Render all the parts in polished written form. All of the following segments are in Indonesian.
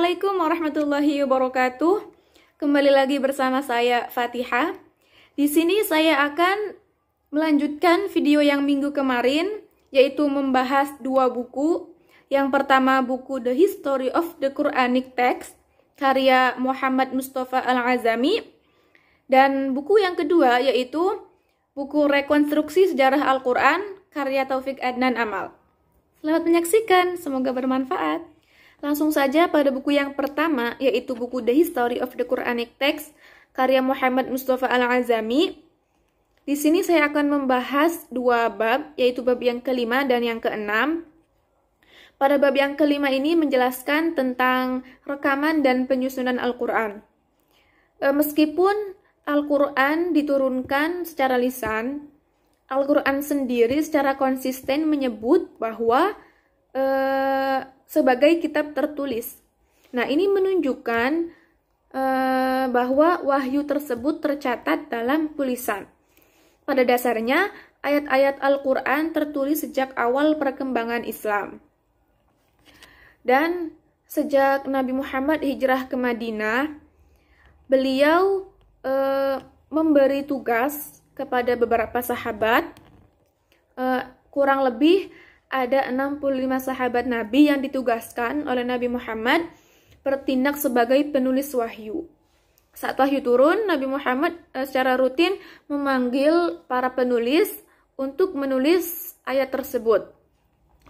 Assalamualaikum warahmatullahi wabarakatuh. Kembali lagi bersama saya Fatihah. Di sini saya akan melanjutkan video yang minggu kemarin, yaitu membahas dua buku. Yang pertama buku The History of the Quranic Text karya Muhammad Mustafa Al-Azami, dan buku yang kedua yaitu buku Rekonstruksi Sejarah Al-Quran karya Taufik Adnan Amal. Selamat menyaksikan, semoga bermanfaat. Langsung saja pada buku yang pertama, yaitu buku The History of the Quranic Text karya Muhammad Mustafa Al-Azami. Di sini saya akan membahas dua bab, yaitu bab yang kelima dan yang keenam. Pada bab yang kelima ini menjelaskan tentang rekaman dan penyusunan Al-Quran. Meskipun Al-Quran diturunkan secara lisan, Al-Quran sendiri secara konsisten menyebut bahwa sebagai kitab tertulis. Nah, ini menunjukkan bahwa wahyu tersebut tercatat dalam tulisan. Pada dasarnya, ayat-ayat Al-Quran tertulis sejak awal perkembangan Islam. Dan sejak Nabi Muhammad hijrah ke Madinah, beliau memberi tugas kepada beberapa sahabat, kurang lebih ada 65 sahabat Nabi yang ditugaskan oleh Nabi Muhammad bertindak sebagai penulis wahyu. Saat wahyu turun, Nabi Muhammad secara rutin memanggil para penulis untuk menulis ayat tersebut.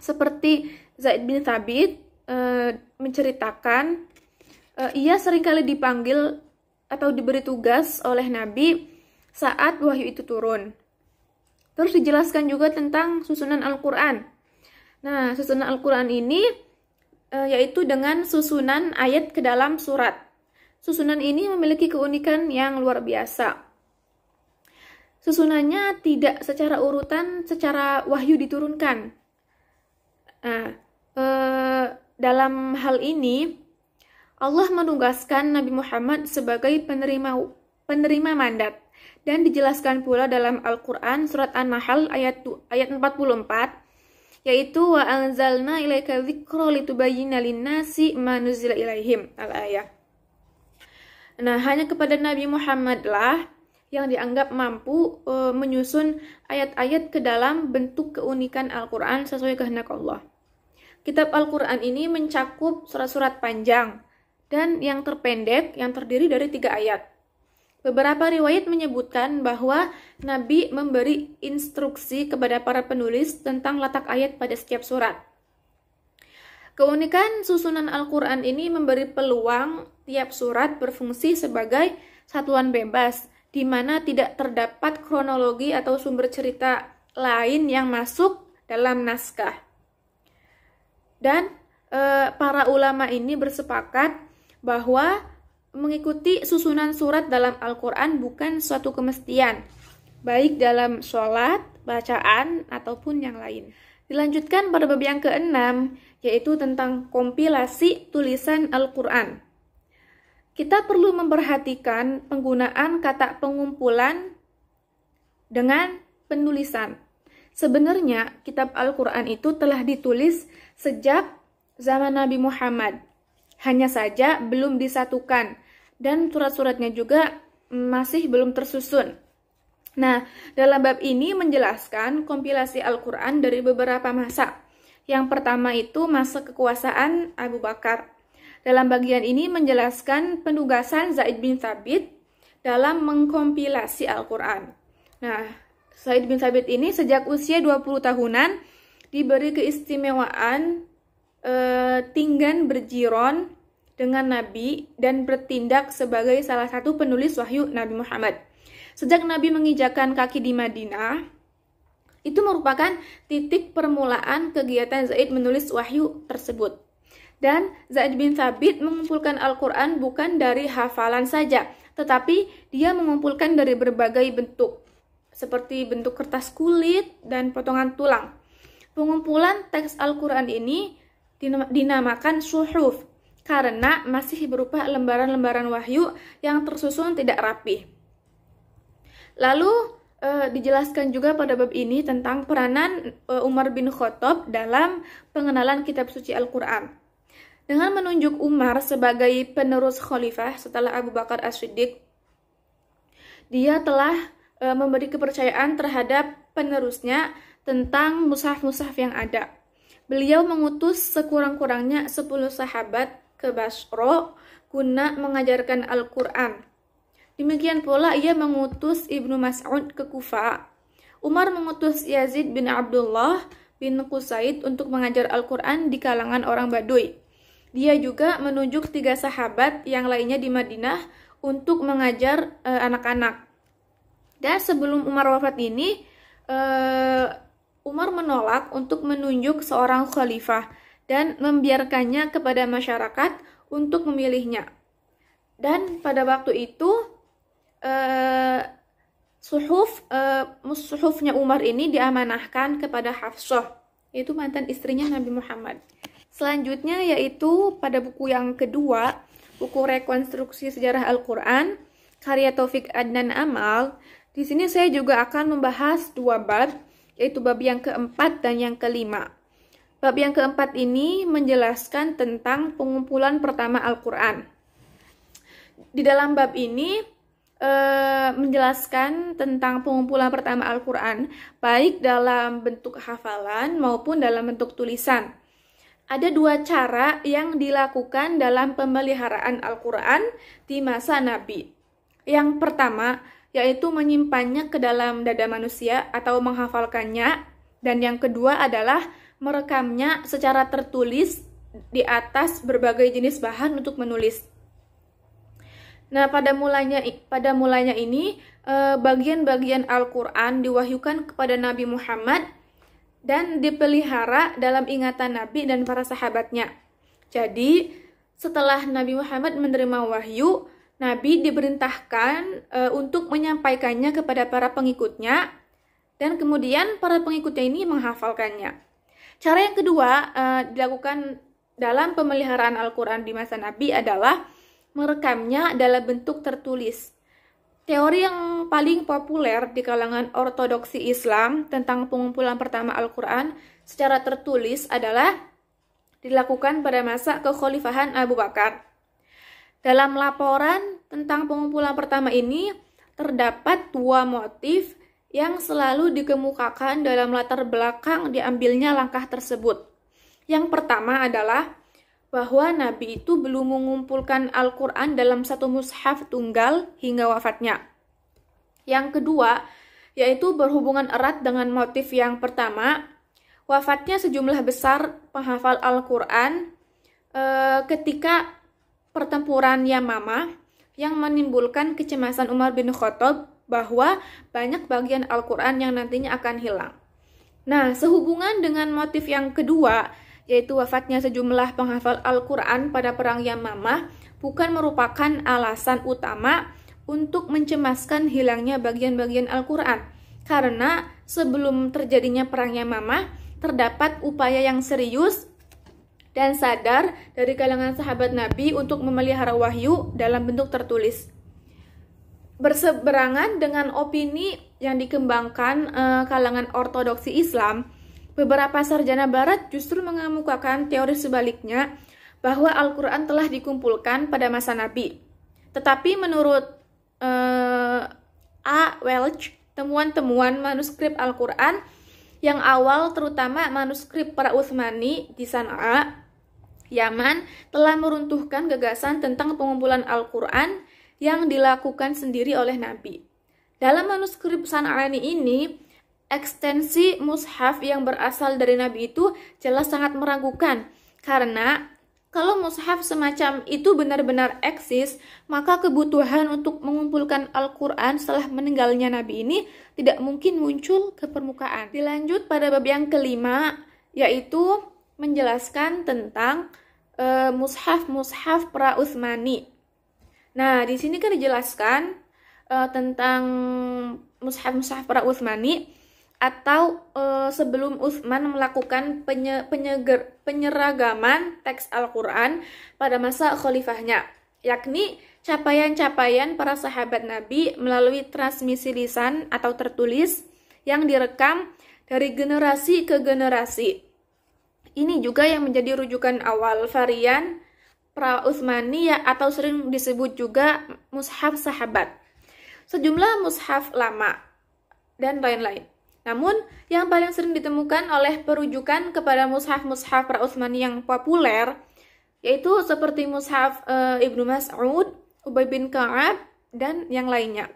Seperti Zaid bin Thabit menceritakan, ia seringkali dipanggil atau diberi tugas oleh Nabi saat wahyu itu turun. Terus dijelaskan juga tentang susunan Al-Quran. Nah, susunan Al-Quran ini yaitu dengan susunan ayat ke dalam surat. Susunan ini memiliki keunikan yang luar biasa. Susunannya tidak secara urutan, secara wahyu diturunkan. Nah, dalam hal ini, Allah menugaskan Nabi Muhammad sebagai penerima mandat. Dan dijelaskan pula dalam Al-Quran surat An-Nahl ayat 44, yaitu wa anzalna ilaika dzikra litubayyina lin-nasi ma nuzila ilaihim al-ayah. Nah, hanya kepada Nabi Muhammad lah yang dianggap mampu menyusun ayat-ayat ke dalam bentuk keunikan Al-Quran sesuai kehendak Allah. Kitab Al-Quran ini mencakup surat-surat panjang dan yang terpendek yang terdiri dari 3 ayat. Beberapa riwayat menyebutkan bahwa Nabi memberi instruksi kepada para penulis tentang letak ayat pada setiap surat. Keunikan susunan Al-Quran ini memberi peluang tiap surat berfungsi sebagai satuan bebas, di mana tidak terdapat kronologi atau sumber cerita lain yang masuk dalam naskah. Dan para ulama ini bersepakat bahwa mengikuti susunan surat dalam Al-Quran bukan suatu kemestian, baik dalam sholat, bacaan, ataupun yang lain. Dilanjutkan pada bab yang keenam, yaitu tentang kompilasi tulisan Al-Quran. Kita perlu memperhatikan penggunaan kata pengumpulan dengan penulisan. Sebenarnya, kitab Al-Quran itu telah ditulis sejak zaman Nabi Muhammad. Hanya saja belum disatukan, dan surat-suratnya juga masih belum tersusun. Nah, dalam bab ini menjelaskan kompilasi Al-Quran dari beberapa masa. Yang pertama itu masa kekuasaan Abu Bakar. Dalam bagian ini menjelaskan penugasan Zaid bin Thabit dalam mengkompilasi Al-Quran. Nah, Zaid bin Thabit ini sejak usia 20 tahunan diberi keistimewaan tinggal berjiron dengan Nabi dan bertindak sebagai salah satu penulis wahyu Nabi Muhammad. Sejak Nabi menginjakkan kaki di Madinah, itu merupakan titik permulaan kegiatan Zaid menulis wahyu tersebut. Dan Zaid bin Thabit mengumpulkan Al-Quran bukan dari hafalan saja, tetapi dia mengumpulkan dari berbagai bentuk, seperti bentuk kertas kulit dan potongan tulang. Pengumpulan teks Al-Quran ini dinamakan suhuf karena masih berupa lembaran-lembaran wahyu yang tersusun tidak rapi. Lalu dijelaskan juga pada bab ini tentang peranan Umar bin Khattab dalam pengenalan kitab suci Al-Quran. Dengan menunjuk Umar sebagai penerus khalifah setelah Abu Bakar As-Siddiq, dia telah memberi kepercayaan terhadap penerusnya tentang mushaf-mushaf yang ada. Beliau mengutus sekurang-kurangnya 10 sahabat ke Basra guna mengajarkan Al-Quran. Demikian pula ia mengutus Ibnu Mas'ud ke Kufa. Umar mengutus Yazid bin Abdullah bin Qusaid untuk mengajar Al-Quran di kalangan orang Baduy. Dia juga menunjuk 3 sahabat yang lainnya di Madinah untuk mengajar anak-anak. Dan sebelum Umar wafat ini, Umar menolak untuk menunjuk seorang khalifah dan membiarkannya kepada masyarakat untuk memilihnya. Dan pada waktu itu, suhufnya Umar ini diamanahkan kepada Hafsah, yaitu mantan istrinya Nabi Muhammad. Selanjutnya yaitu pada buku yang kedua, buku rekonstruksi sejarah Al-Quran, karya Taufik Adnan Amal. Di sini saya juga akan membahas 2 bab, yaitu bab yang keempat dan yang kelima. Bab yang keempat ini menjelaskan tentang pengumpulan pertama Al-Quran. Di dalam bab ini menjelaskan tentang pengumpulan pertama Al-Quran, baik dalam bentuk hafalan maupun dalam bentuk tulisan. Ada 2 cara yang dilakukan dalam pemeliharaan Al-Quran di masa Nabi. Yang pertama, yaitu menyimpannya ke dalam dada manusia atau menghafalkannya. Dan yang kedua adalah merekamnya secara tertulis di atas berbagai jenis bahan untuk menulis. Nah, pada mulanya ini, bagian-bagian Al-Quran diwahyukan kepada Nabi Muhammad dan dipelihara dalam ingatan Nabi dan para sahabatnya. Jadi, setelah Nabi Muhammad menerima wahyu, Nabi diperintahkan untuk menyampaikannya kepada para pengikutnya, dan kemudian para pengikutnya ini menghafalkannya. Cara yang kedua dilakukan dalam pemeliharaan Al-Quran di masa Nabi adalah merekamnya dalam bentuk tertulis. Teori yang paling populer di kalangan ortodoksi Islam tentang pengumpulan pertama Al-Quran secara tertulis adalah dilakukan pada masa kekhalifahan Abu Bakar. Dalam laporan tentang pengumpulan pertama ini, terdapat 2 motif yang selalu dikemukakan dalam latar belakang diambilnya langkah tersebut. Yang pertama adalah bahwa Nabi itu belum mengumpulkan Al-Quran dalam satu mushaf tunggal hingga wafatnya. Yang kedua, yaitu berhubungan erat dengan motif yang pertama, wafatnya sejumlah besar penghafal Al-Quran ketika pertempuran Yamamah yang menimbulkan kecemasan Umar bin Khattab bahwa banyak bagian Al-Quran yang nantinya akan hilang. Nah, sehubungan dengan motif yang kedua, yaitu wafatnya sejumlah penghafal Al-Quran pada perang Yamamah, bukan merupakan alasan utama untuk mencemaskan hilangnya bagian-bagian Al-Quran. Karena sebelum terjadinya perang Yamamah, terdapat upaya yang serius dan sadar dari kalangan sahabat Nabi untuk memelihara wahyu dalam bentuk tertulis. Berseberangan dengan opini yang dikembangkan kalangan ortodoksi Islam, beberapa sarjana barat justru mengemukakan teori sebaliknya bahwa Al-Quran telah dikumpulkan pada masa Nabi. Tetapi menurut A. Welch, temuan-temuan manuskrip Al-Quran yang awal, terutama manuskrip para Utsmani di Sana'a, Yaman, telah meruntuhkan gagasan tentang pengumpulan Al-Quran yang dilakukan sendiri oleh Nabi. Dalam manuskrip Sana'ani ini, ekstensi mushaf yang berasal dari Nabi itu jelas sangat meragukan, karena kalau mushaf semacam itu benar-benar eksis, maka kebutuhan untuk mengumpulkan Al-Quran setelah meninggalnya Nabi ini tidak mungkin muncul ke permukaan. Dilanjut pada bab yang kelima, yaitu menjelaskan tentang mushaf-mushaf pra Utsmani. Nah, di sini kan dijelaskan tentang mushaf-mushaf pra Utsmani atau sebelum Utsman melakukan penyeragaman teks Al-Quran pada masa khalifahnya, yakni capaian-capaian para sahabat Nabi melalui transmisi lisan atau tertulis yang direkam dari generasi ke generasi. Ini juga yang menjadi rujukan awal varian pra-Utsmaniyah atau sering disebut juga mushaf sahabat, sejumlah mushaf lama, dan lain-lain. Namun, yang paling sering ditemukan oleh perujukan kepada mushaf-mushaf pra-Utsmani yang populer, yaitu seperti mushaf Ibnu Mas'ud, Ubay bin Ka'ab, dan yang lainnya.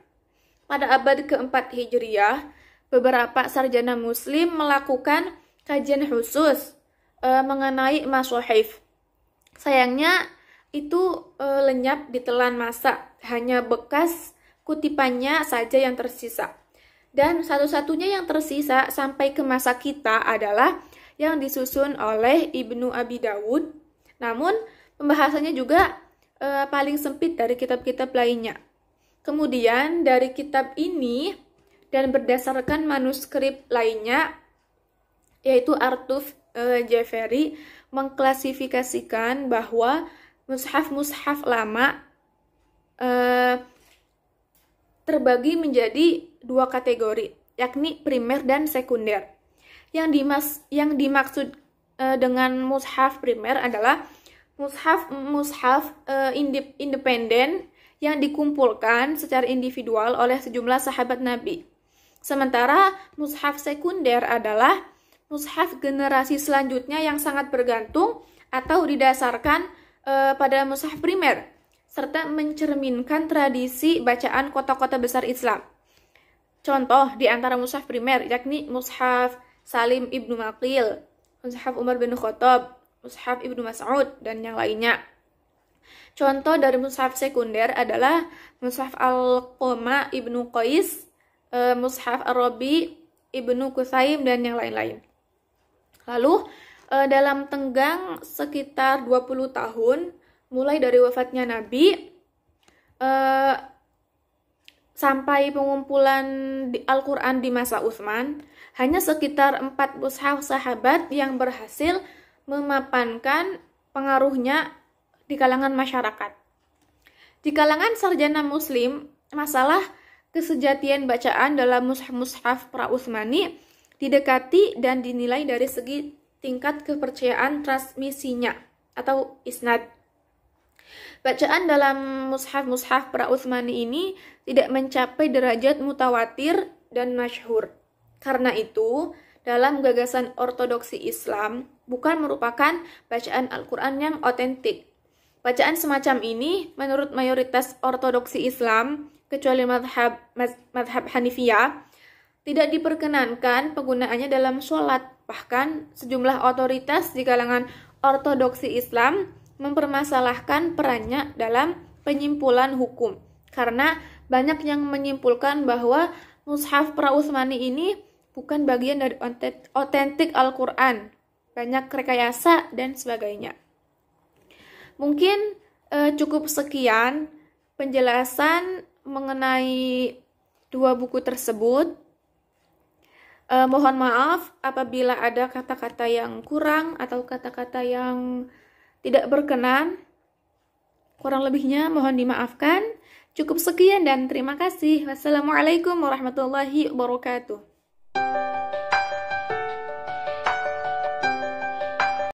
Pada abad keempat Hijriyah, beberapa sarjana muslim melakukan kajian khusus mengenai mashahif. Sayangnya, itu lenyap ditelan masa, hanya bekas kutipannya saja yang tersisa. Dan satu-satunya yang tersisa sampai ke masa kita adalah yang disusun oleh Ibnu Abi Dawud. Namun, pembahasannya juga paling sempit dari kitab-kitab lainnya. Kemudian, dari kitab ini dan berdasarkan manuskrip lainnya, yaitu Artuf Jafari, mengklasifikasikan bahwa mushaf-mushaf lama terbagi menjadi dua kategori, yakni primer dan sekunder. Yang dimaksud dengan mushaf primer adalah mushaf independen yang dikumpulkan secara individual oleh sejumlah sahabat Nabi. Sementara mushaf sekunder adalah mushaf generasi selanjutnya yang sangat bergantung atau didasarkan pada mushaf primer, serta mencerminkan tradisi bacaan kota-kota besar Islam. Contoh di antara mushaf primer yakni mushaf Salim Ibnu Maqil, mushaf Umar bin Khattab, mushaf Ibnu Mas'ud, dan yang lainnya. Contoh dari mushaf sekunder adalah mushaf Al-Qoma Ibnu Qais, mushaf Ar-Rabi Ibnu Qusaim, dan yang lain-lain. Lalu, dalam tenggang sekitar 20 tahun, mulai dari wafatnya Nabi, sampai pengumpulan Al-Quran di masa Utsman, hanya sekitar 4 mushaf sahabat yang berhasil memapankan pengaruhnya di kalangan masyarakat. Di kalangan sarjana muslim, masalah kesejatian bacaan dalam mushaf-mushaf pra-Utsmani didekati dan dinilai dari segi tingkat kepercayaan transmisinya atau isnad. Bacaan dalam mushaf-mushaf pra-Utsmani ini tidak mencapai derajat mutawatir dan masyhur. Karena itu, dalam gagasan ortodoksi Islam bukan merupakan bacaan Al-Quran yang otentik. Bacaan semacam ini menurut mayoritas ortodoksi Islam, kecuali madhab Hanifiyah, tidak diperkenankan penggunaannya dalam sholat. Bahkan sejumlah otoritas di kalangan ortodoksi Islam mempermasalahkan perannya dalam penyimpulan hukum. Karena banyak yang menyimpulkan bahwa mushaf pra-Utsmani ini bukan bagian dari otentik Al-Quran. Banyak rekayasa dan sebagainya. Mungkin cukup sekian penjelasan mengenai dua buku tersebut. Mohon maaf apabila ada kata-kata yang kurang atau kata-kata yang tidak berkenan. Kurang lebihnya mohon dimaafkan. Cukup sekian dan terima kasih. Wassalamualaikum warahmatullahi wabarakatuh.